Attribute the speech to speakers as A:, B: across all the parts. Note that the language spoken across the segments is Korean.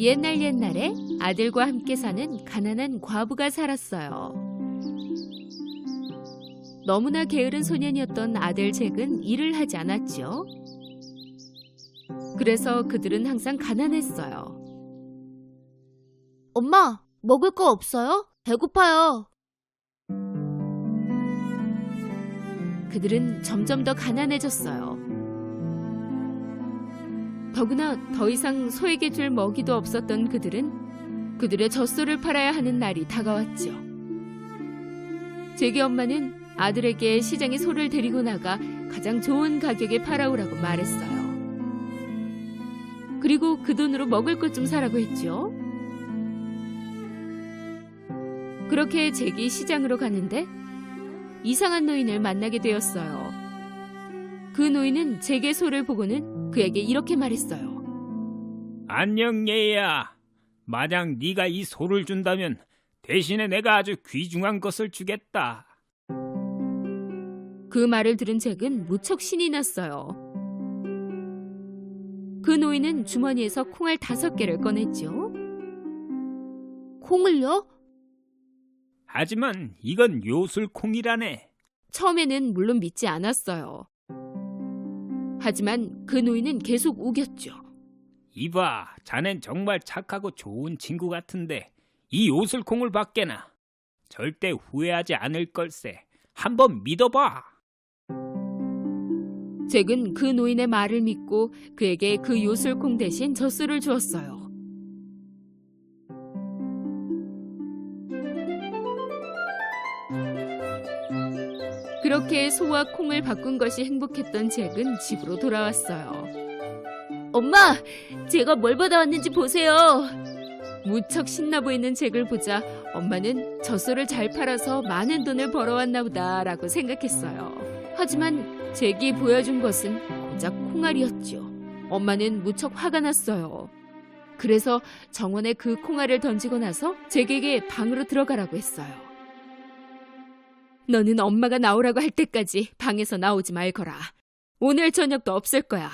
A: 옛날에 아들과 함께 사는 가난한 과부가 살았어요. 너무나 게으른 소년이었던 아들 잭은 일을 하지 않았죠. 그래서 그들은 항상 가난했어요.
B: 엄마, 먹을 거 없어요? 배고파요.
A: 그들은 점점 더 가난해졌어요. 더구나 더 이상 소에게 줄 먹이도 없었던 그들은 그들의 젖소를 팔아야 하는 날이 다가왔죠. 잭의 엄마는 아들에게 시장에 소를 데리고 나가 가장 좋은 가격에 팔아오라고 말했어요. 그리고 그 돈으로 먹을 것 좀 사라고 했죠. 그렇게 잭이 시장으로 가는데 이상한 노인을 만나게 되었어요. 그 노인은 잭의 소를 보고는 그에게 이렇게 말했어요.
C: 안녕 얘야. 만약 네가 이 소를 준다면 대신에 내가 아주 귀중한 것을 주겠다.
A: 그 말을 들은 잭은 무척 신이 났어요. 그 노인은 주머니에서 콩알 5개를 꺼냈죠.
B: 콩을요?
C: 하지만 이건 요술콩이라네.
A: 처음에는 물론 믿지 않았어요. 하지만 그 노인은 계속 우겼죠.
C: 이봐, 자넨 정말 착하고 좋은 친구 같은데 이 요술콩을 받게나. 절대 후회하지 않을 걸세. 한번 믿어봐.
A: 잭은 그 노인의 말을 믿고 그에게 그 요술콩 대신 젖소를 주었어요. 그렇게 소와 콩을 바꾼 것이 행복했던 잭은 집으로 돌아왔어요.
B: 엄마, 제가 뭘 받아왔는지 보세요.
A: 무척 신나 보이는 잭을 보자 엄마는 젖소를 잘 팔아서 많은 돈을 벌어왔나 보다라고 생각했어요. 하지만 잭이 보여준 것은 고작 콩알이었죠. 엄마는 무척 화가 났어요. 그래서 정원에 그 콩알을 던지고 나서 잭에게 방으로 들어가라고 했어요. 너는 엄마가 나오라고 할 때까지 방에서 나오지 말거라. 오늘 저녁도 없을 거야.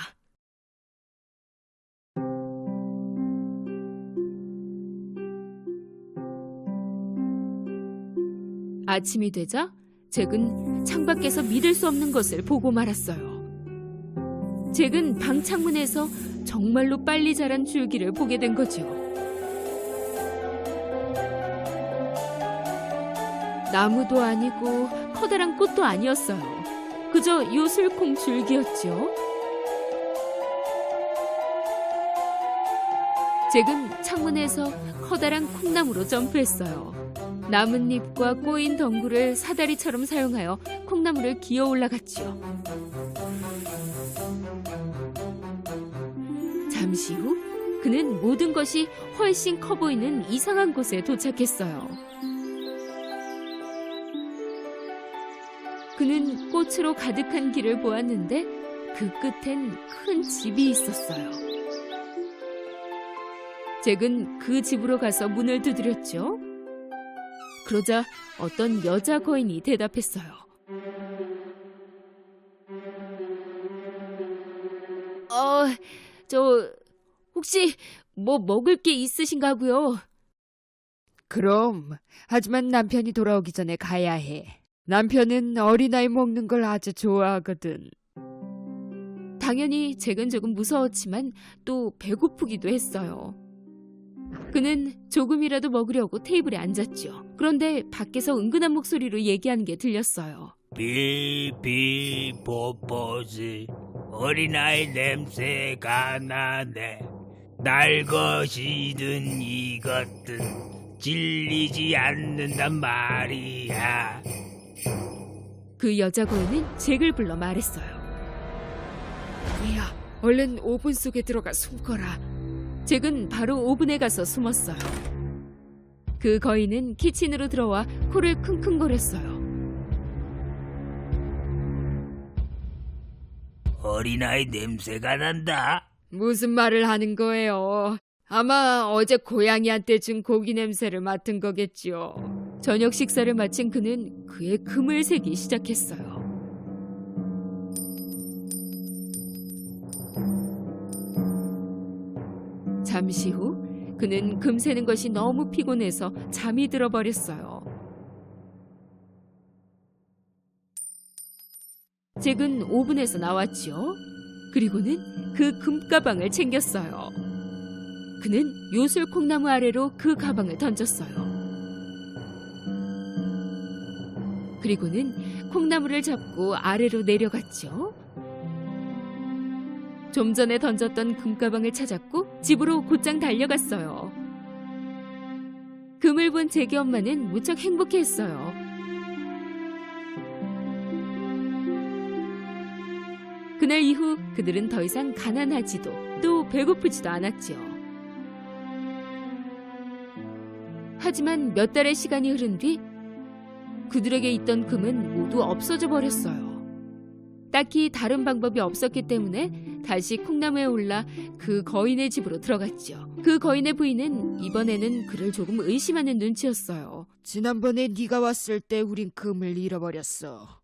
A: 아침이 되자 잭은 창밖에서 믿을 수 없는 것을 보고 말았어요. 잭은 방 창문에서 정말로 빨리 자란 줄기를 보게 된 거죠. 나무도 아니고 커다란 꽃도 아니었어요. 그저 요술콩 줄기였죠. 잭은 창문에서 커다란 콩나무로 점프했어요. 나뭇잎과 꼬인 덩굴을 사다리처럼 사용하여 콩나무를 기어 올라갔지요. 잠시 후 그는 모든 것이 훨씬 커 보이는 이상한 곳에 도착했어요. 그는 꽃으로 가득한 길을 보았는데 그 끝엔 큰 집이 있었어요. 잭은 그 집으로 가서 문을 두드렸죠. 그러자 어떤 여자 거인이 대답했어요. 혹시 뭐 먹을 게 있으신가고요?
D: 그럼, 하지만 남편이 돌아오기 전에 가야 해. 남편은 어린아이 먹는 걸 아주 좋아하거든.
A: 당연히 잭은 조금 무서웠지만 또 배고프기도 했어요. 그는 조금이라도 먹으려고 테이블에 앉았죠. 그런데 밖에서 은근한 목소리로 얘기하는 게 들렸어요.
C: 비비보보지 어린아이 냄새가 나네. 날 것이든 이것든 질리지 않는단 말이야.
A: 그 여자 거인은 잭을 불러 말했어요.
D: 얘야, 얼른 오븐 속에 들어가 숨거라.
A: 잭은 바로 오븐에 가서 숨었어요. 그 거인은 키친으로 들어와 코를 킁킁거렸어요.
C: 어린아이 냄새가 난다.
D: 무슨 말을 하는 거예요? 아마 어제 고양이한테 준 고기 냄새를 맡은 거겠지요.
A: 저녁 식사를 마친 그는 그의 금을 세기 시작했어요. 잠시 후 그는 금 세는 것이 너무 피곤해서 잠이 들어버렸어요. 잭은 오븐에서 나왔지요. 그리고는 그 금가방을 챙겼어요. 그는 요술콩나무 아래로 그 가방을 던졌어요. 그리고는 콩나무를 잡고 아래로 내려갔죠. 좀 전에 던졌던 금가방을 찾았고 집으로 곧장 달려갔어요. 금을 본 잭의 엄마는 무척 행복해했어요. 그날 이후 그들은 더 이상 가난하지도 또 배고프지도 않았지요. 하지만 몇 달의 시간이 흐른 뒤 그들에게 있던 금은 모두 없어져 버렸어요. 딱히 다른 방법이 없었기 때문에 다시 콩나무에 올라 그 거인의 집으로 들어갔죠. 그 거인의 부인은 이번에는 그를 조금 의심하는 눈치였어요.
D: 지난번에 네가 왔을 때 우린 금을 잃어버렸어.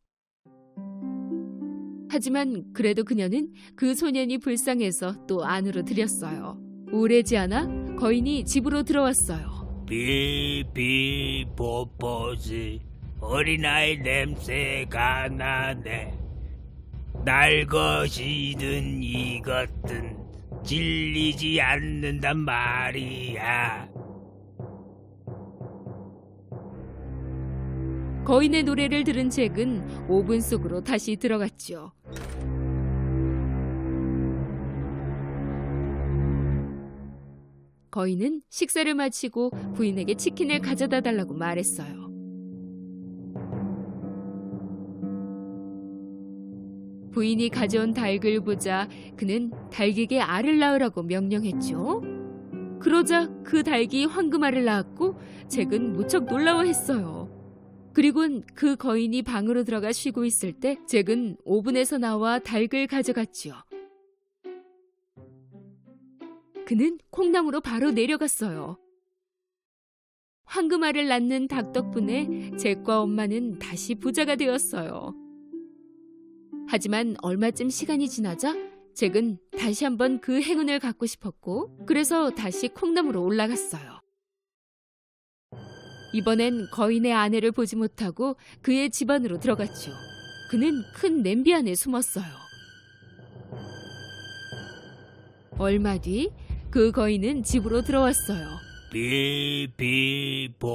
A: 하지만 그래도 그녀는 그 소년이 불쌍해서 또 안으로 들였어요. 오래지 않아 거인이 집으로 들어왔어요.
C: 비비보보지 어린아이 냄새가 나네. 날 것이든 이것든 질리지 않는단 말이야.
A: 거인의 노래를 들은 잭은 오븐 속으로 다시 들어갔죠. 거인은 식사를 마치고 부인에게 치킨을 가져다 달라고 말했어요. 부인이 가져온 닭을 보자 그는 닭에게 알을 낳으라고 명령했죠. 그러자 그 닭이 황금알을 낳았고 잭은 무척 놀라워했어요. 그리곤 그 거인이 방으로 들어가 쉬고 있을 때 잭은 오븐에서 나와 닭을 가져갔지요. 그는 콩나무로 바로 내려갔어요. 황금알을 낳는 닭 덕분에 잭과 엄마는 다시 부자가 되었어요. 하지만 얼마쯤 시간이 지나자 잭은 다시 한번 그 행운을 갖고 싶었고 그래서 다시 콩나무로 올라갔어요. 이번엔 거인의 아내를 보지 못하고 그의 집 안으로 들어갔죠. 그는 큰 냄비 안에 숨었어요. 얼마 뒤 그 거인은 집으로 들어왔어요.
C: 비비보보지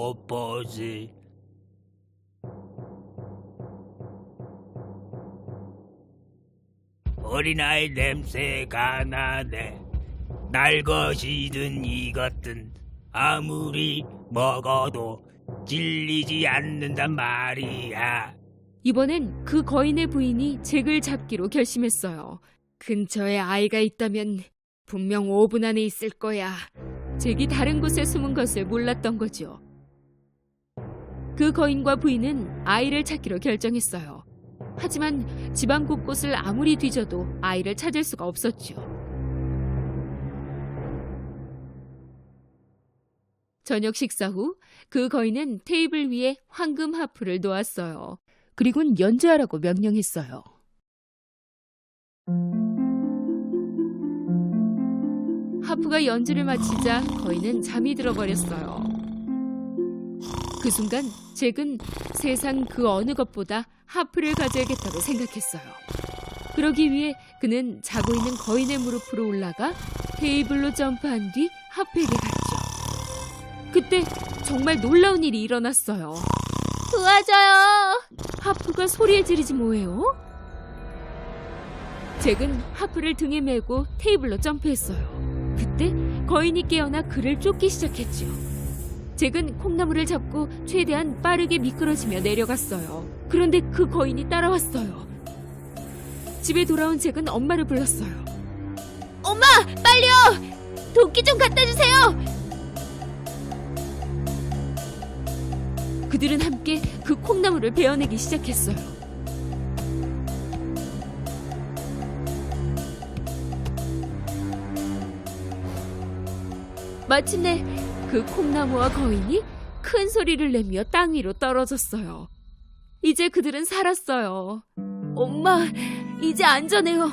C: 어린아이 냄새가 나네. 날 것이든 이것든 아무리 먹어도 질리지 않는단 말이야.
A: 이번엔 그 거인의 부인이 잭을 잡기로 결심했어요.
D: 근처에 아이가 있다면 분명 5분 안에 있을 거야.
A: 잭이 다른 곳에 숨은 것을 몰랐던 거죠. 그 거인과 부인은 아이를 찾기로 결정했어요. 하지만 집안 곳곳을 아무리 뒤져도 아이를 찾을 수가 없었죠. 저녁 식사 후 그 거인은 테이블 위에 황금 하프를 놓았어요. 그리곤 연주하라고 명령했어요. 하프가 연주를 마치자 거인은 잠이 들어버렸어요. 그 순간 잭은 세상 그 어느 것보다 하프를 가져야겠다고 생각했어요. 그러기 위해 그는 자고 있는 거인의 무릎으로 올라가 테이블로 점프한 뒤 하프에게 갔죠. 그때 정말 놀라운 일이 일어났어요.
B: 도와줘요.
A: 하프가 소리를 지르지 뭐예요? 잭은 하프를 등에 메고 테이블로 점프했어요. 그때 거인이 깨어나 그를 쫓기 시작했죠. 잭은 콩나물을 잡고 최대한 빠르게 미끄러지며 내려갔어요. 그런데 그 거인이 따라왔어요. 집에 돌아온 잭은 엄마를 불렀어요.
B: 엄마, 빨리요. 도끼 좀 갖다 주세요.
A: 그들은 함께 그 콩나물을 베어내기 시작했어요. 마침내 그 콩나무와 거인이 큰 소리를 내며 땅 위로 떨어졌어요. 이제 그들은 살았어요.
B: 엄마, 이제 안전해요.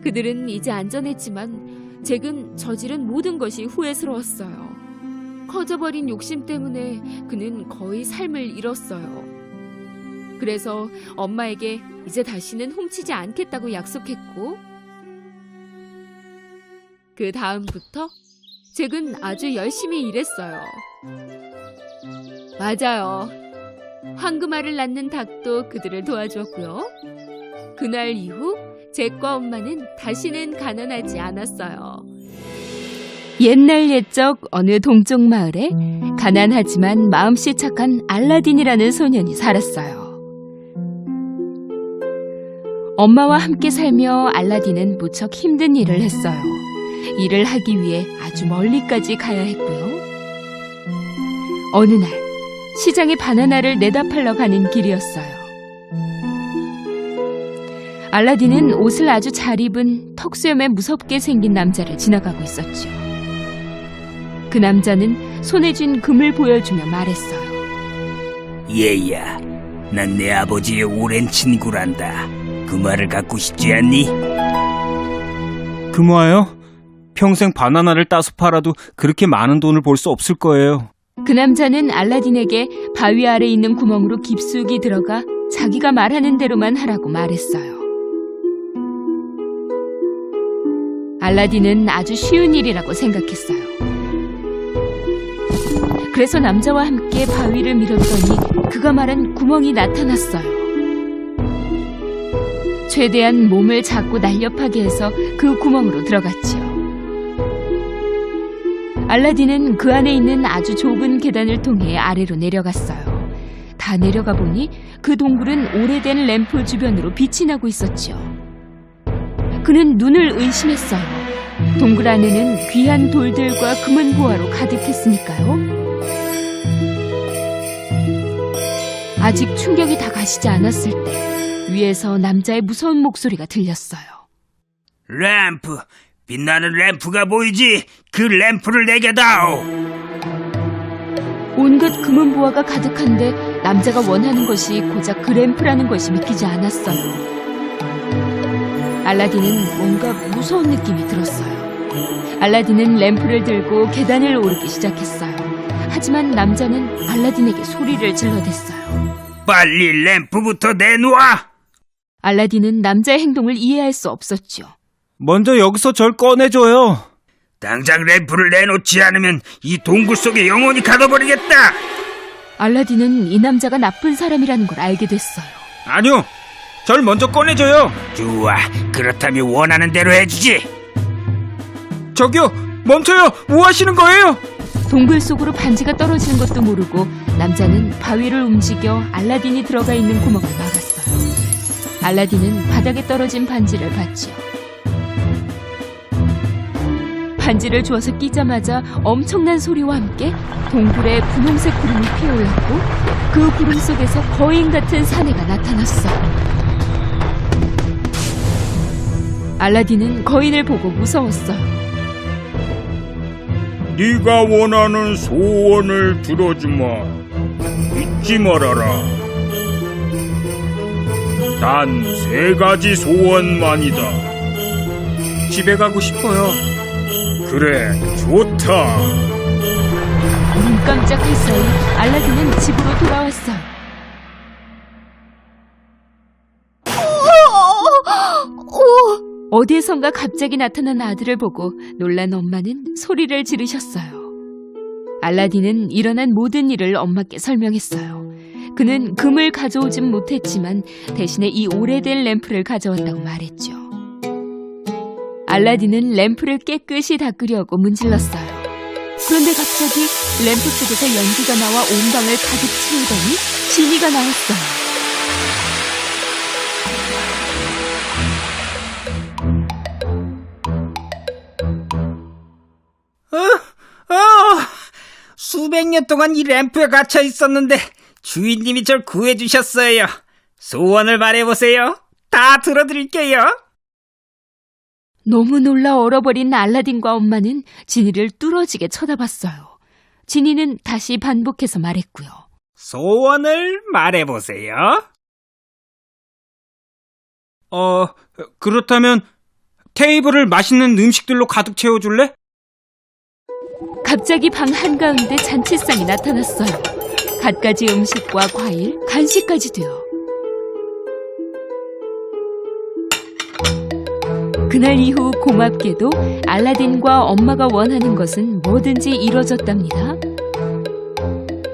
A: 그들은 이제 안전했지만 잭은 저지른 모든 것이 후회스러웠어요. 커져버린 욕심 때문에 그는 거의 삶을 잃었어요. 그래서 엄마에게 이제 다시는 훔치지 않겠다고 약속했고, 그 다음부터 잭은 아주 열심히 일했어요. 맞아요. 황금알을 낳는 닭도 그들을 도와주었고요. 그날 이후 잭과 엄마는 다시는 가난하지 않았어요. 옛날 옛적 어느 동쪽 마을에 가난하지만 마음씨 착한 알라딘이라는 소년이 살았어요. 엄마와 함께 살며 알라딘은 무척 힘든 일을 했어요. 일을 하기 위해 아주 멀리까지 가야 했고요. 어느 날 시장에 바나나를 내다 팔러 가는 길이었어요. 알라딘은 옷을 아주 잘 입은 턱수염에 무섭게 생긴 남자를 지나가고 있었죠. 그 남자는 손에 쥔 금을 보여주며 말했어요.
C: 얘야, 난 내 아버지의 오랜 친구란다. 금화를 갖고 싶지 않니?
E: 금화요? 평생 바나나를 따서 팔아도 그렇게 많은 돈을 벌 수 없을 거예요.
A: 그 남자는 알라딘에게 바위 아래 있는 구멍으로 깊숙이 들어가 자기가 말하는 대로만 하라고 말했어요. 알라딘은 아주 쉬운 일이라고 생각했어요. 그래서 남자와 함께 바위를 밀었더니 그가 말한 구멍이 나타났어요. 최대한 몸을 자꾸 날렵하게 해서 그 구멍으로 들어갔지요. 알라딘은 그 안에 있는 아주 좁은 계단을 통해 아래로 내려갔어요. 다 내려가 보니 그 동굴은 오래된 램프 주변으로 빛이 나고 있었죠. 그는 눈을 의심했어요. 동굴 안에는 귀한 돌들과 금은 보화로 가득했으니까요. 아직 충격이 다 가시지 않았을 때 위에서 남자의 무서운 목소리가 들렸어요.
C: 램프, 빛나는 램프가 보이지? 그 램프를 내게 다오.
A: 온갖 금은 보화가 가득한데 남자가 원하는 것이 고작 그 램프라는 것이 믿기지 않았어요. 알라딘은 뭔가 무서운 느낌이 들었어요. 알라딘은 램프를 들고 계단을 오르기 시작했어요. 하지만 남자는 알라딘에게 소리를 질러댔어요.
C: 빨리 램프부터 내놓아!
A: 알라딘은 남자의 행동을 이해할 수 없었죠.
E: 먼저 여기서 절 꺼내줘요.
C: 당장 램프를 내놓지 않으면 이 동굴 속에 영원히 가둬버리겠다!
A: 알라딘은 이 남자가 나쁜 사람이라는 걸 알게 됐어요.
E: 아니요, 절 먼저 꺼내줘요.
C: 좋아, 그렇다면 원하는 대로 해주지!
E: 저기요, 멈춰요. 뭐 하시는 거예요?
A: 동굴 속으로 반지가 떨어지는 것도 모르고 남자는 바위를 움직여 알라딘이 들어가 있는 구멍을 막았어요. 알라딘은 바닥에 떨어진 반지를 봤지요. 반지를 주워서 끼자마자 엄청난 소리와 함께 동굴에 분홍색 구름이 피어올랐고 그 구름 속에서 거인 같은 사내가 나타났어요. 알라딘은 거인을 보고 무서웠어요.
C: 네가 원하는 소원을 들어주마. 잊지 말아라. 단 3가지 소원만이다.
E: 집에 가고 싶어요.
C: 그래, 좋다.
A: 눈 깜짝할 사이 알라딘은 집으로 돌아왔어요. 어디에선가 갑자기 나타난 아들을 보고 놀란 엄마는 소리를 지르셨어요. 알라딘은 일어난 모든 일을 엄마께 설명했어요. 그는 금을 가져오진 못했지만 대신에 이 오래된 램프를 가져왔다고 말했죠. 알라딘은 램프를 깨끗이 닦으려고 문질렀어요. 그런데 갑자기 램프 속에서 연기가 나와 온 방을 가득 채우더니 지니가 나왔어요.
F: 수백 년 동안 이 램프에 갇혀 있었는데 주인님이 절 구해주셨어요. 소원을 말해보세요. 다 들어드릴게요.
A: 너무 놀라 얼어버린 알라딘과 엄마는 지니를 뚫어지게 쳐다봤어요. 지니는 다시 반복해서 말했고요.
F: 소원을 말해보세요.
E: 그렇다면 테이블을 맛있는 음식들로 가득 채워줄래?
A: 갑자기 방 한가운데 잔치상이 나타났어요. 갖가지 음식과 과일, 간식까지도요. 그날 이후 고맙게도 알라딘과 엄마가 원하는 것은 뭐든지 이뤄졌답니다.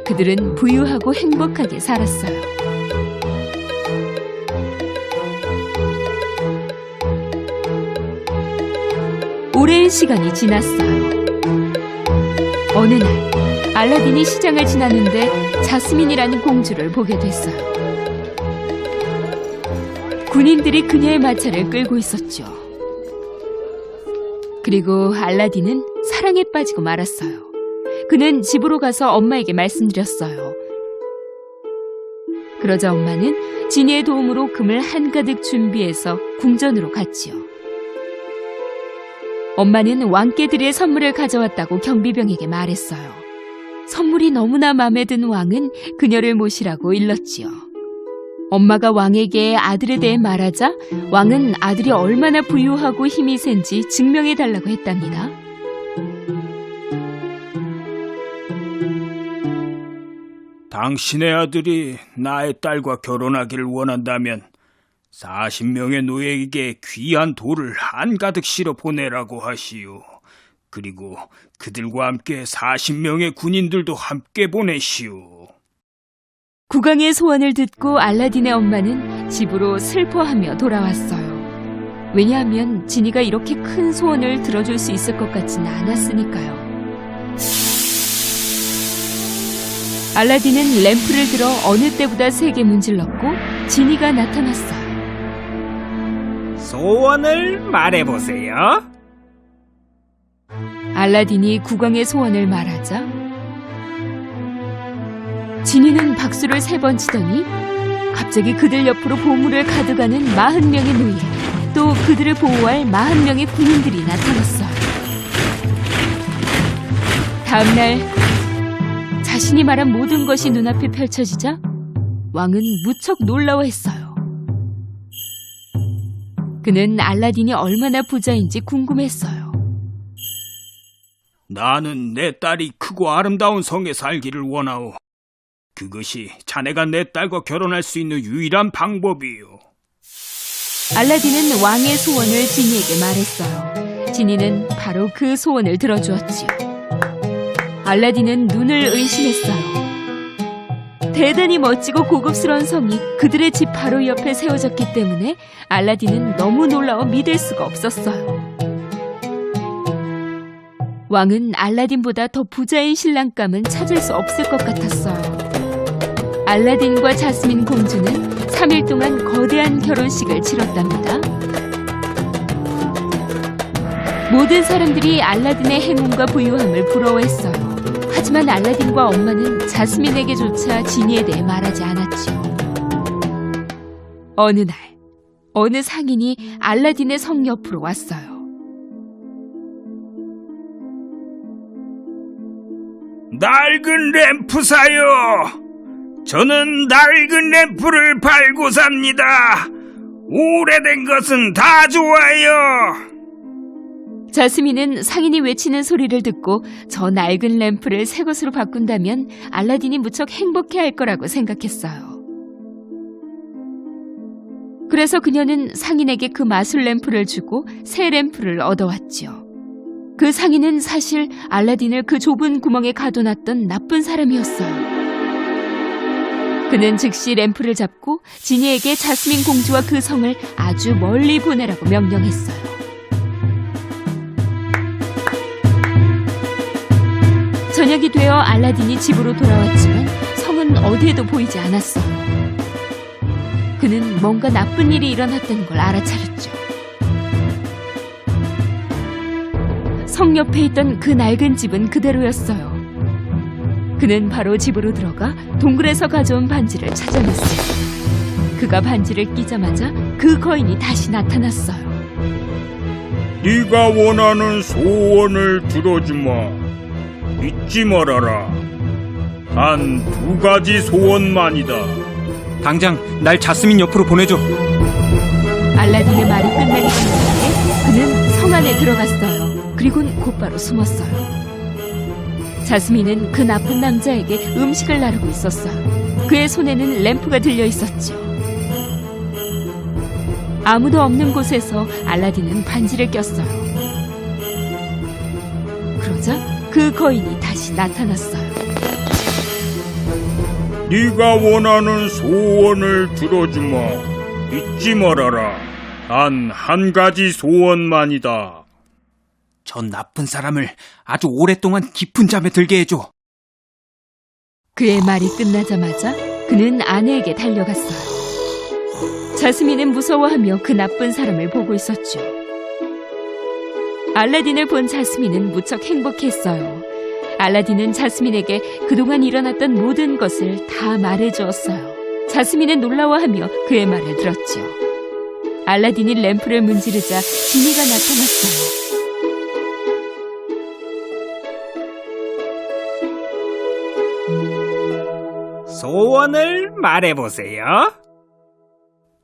A: 그들은 부유하고 행복하게 살았어요. 오랜 시간이 지났어요. 어느 날 알라딘이 시장을 지나는데 자스민이라는 공주를 보게 됐어요. 군인들이 그녀의 마차를 끌고 있었죠. 그리고 알라딘은 사랑에 빠지고 말았어요. 그는 집으로 가서 엄마에게 말씀드렸어요. 그러자 엄마는 지니의 도움으로 금을 한가득 준비해서 궁전으로 갔지요. 엄마는 왕께 드릴 선물을 가져왔다고 경비병에게 말했어요. 선물이 너무나 마음에 든 왕은 그녀를 모시라고 일렀지요. 엄마가 왕에게 아들에 대해 말하자 왕은 아들이 얼마나 부유하고 힘이 센지 증명해달라고 했답니다.
C: 당신의 아들이 나의 딸과 결혼하기를 원한다면 40명의 노예에게 귀한 돌을 한가득 실어 보내라고 하시오. 그리고 그들과 함께 40명의 군인들도 함께 보내시오.
A: 국왕의 소원을 듣고 알라딘의 엄마는 집으로 슬퍼하며 돌아왔어요. 왜냐하면 지니가 이렇게 큰 소원을 들어줄 수 있을 것 같지는 않았으니까요. 알라딘은 램프를 들어 어느 때보다 세게 문질렀고 지니가 나타났어요.
F: 소원을 말해보세요.
A: 알라딘이 국왕의 소원을 말하자 지니는 박수를 3번 치더니 갑자기 그들 옆으로 보물을 가져가는 40명의 노예, 또 그들을 보호할 40명의 군인들이 나타났어요. 다음날 자신이 말한 모든 것이 눈앞에 펼쳐지자 왕은 무척 놀라워했어요. 그는 알라딘이 얼마나 부자인지 궁금했어요.
C: 나는 내 딸이 크고 아름다운 성에 살기를 원하오. 그것이 자네가 내 딸과 결혼할 수 있는 유일한 방법이요.
A: 알라딘은 왕의 소원을 지니에게 말했어요. 지니는 바로 그 소원을 들어주었지요. 알라딘은 눈을 의심했어요. 대단히 멋지고 고급스러운 성이 그들의 집 바로 옆에 세워졌기 때문에 알라딘은 너무 놀라워 믿을 수가 없었어요. 왕은 알라딘보다 더 부자인 신랑감은 찾을 수 없을 것 같았어요. 알라딘과 자스민 공주는 3일 동안 거대한 결혼식을 치렀답니다. 모든 사람들이 알라딘의 행운과 부유함을 부러워했어요. 하지만 알라딘과 엄마는 자스민에게조차 지니에 대해 말하지 않았지요. 어느 날, 어느 상인이 알라딘의 성 옆으로 왔어요.
F: 낡은 램프사요. 저는 낡은 램프를 팔고 삽니다. 오래된 것은 다 좋아요.
A: 자스민은 상인이 외치는 소리를 듣고 저 낡은 램프를 새 것으로 바꾼다면 알라딘이 무척 행복해할 거라고 생각했어요. 그래서 그녀는 상인에게 그 마술 램프를 주고 새 램프를 얻어왔지요. 그 상인은 사실 알라딘을 그 좁은 구멍에 가둬놨던 나쁜 사람이었어요. 그는 즉시 램프를 잡고 지니에게 자스민 공주와 그 성을 아주 멀리 보내라고 명령했어요. 저녁이 되어 알라딘이 집으로 돌아왔지만 성은 어디에도 보이지 않았어요. 그는 뭔가 나쁜 일이 일어났다는 걸 알아차렸죠. 성 옆에 있던 그 낡은 집은 그대로였어요. 그는 바로 집으로 들어가 동굴에서 가져온 반지를 찾아냈어요. 그가 반지를 끼자마자 그 거인이 다시 나타났어요.
C: 네가 원하는 소원을 들어주마. 잊지 말아라. 단 2가지 소원만이다.
E: 당장 날 자스민 옆으로 보내줘.
A: 알라딘의 말이 끝나기 전에 그는 성 안에 들어갔어요. 그리고는 곧바로 숨었어요. 자스민은 그 나쁜 남자에게 음식을 나르고 있었어요. 그의 손에는 램프가 들려 있었죠. 아무도 없는 곳에서 알라딘은 반지를 꼈어요. 그러자 그 거인이 다시 나타났어요.
G: 네가 원하는 소원을 들어주마. 잊지 말아라. 단 한 가지 소원만이다.
E: 전 나쁜 사람을 아주 오랫동안 깊은 잠에 들게 해줘.
A: 그의 말이 끝나자마자 그는 아내에게 달려갔어요. 자스민은 무서워하며 그 나쁜 사람을 보고 있었죠. 알라딘을 본 자스민은 무척 행복했어요. 알라딘은 자스민에게 그동안 일어났던 모든 것을 다 말해주었어요. 자스민은 놀라워하며 그의 말을 들었죠. 알라딘이 램프를 문지르자 지니가 나타났어요.
F: 소원을 말해보세요.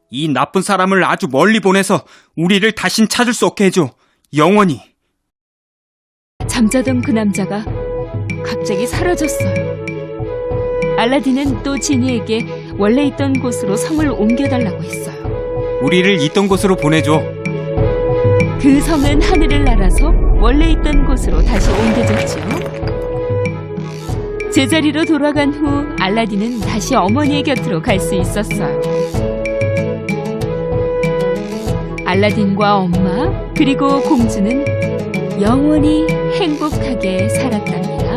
E: 이 나쁜 사람을 아주 멀리 보내서 우리를 다신 찾을 수 없게 해줘. 영원히.
A: 잠자던 그 남자가 갑자기 사라졌어요. 알라딘은 또 지니에게 원래 있던 곳으로 성을 옮겨달라고 했어요.
E: 우리를 있던 곳으로 보내줘.
A: 그 성은 하늘을 날아서 원래 있던 곳으로 다시 옮겨졌지요. 제자리로 돌아간 후 알라딘은 다시 어머니의 곁으로 갈 수 있었어요. 알라딘과 엄마 그리고 공주는 영원히 행복하게 살았답니다.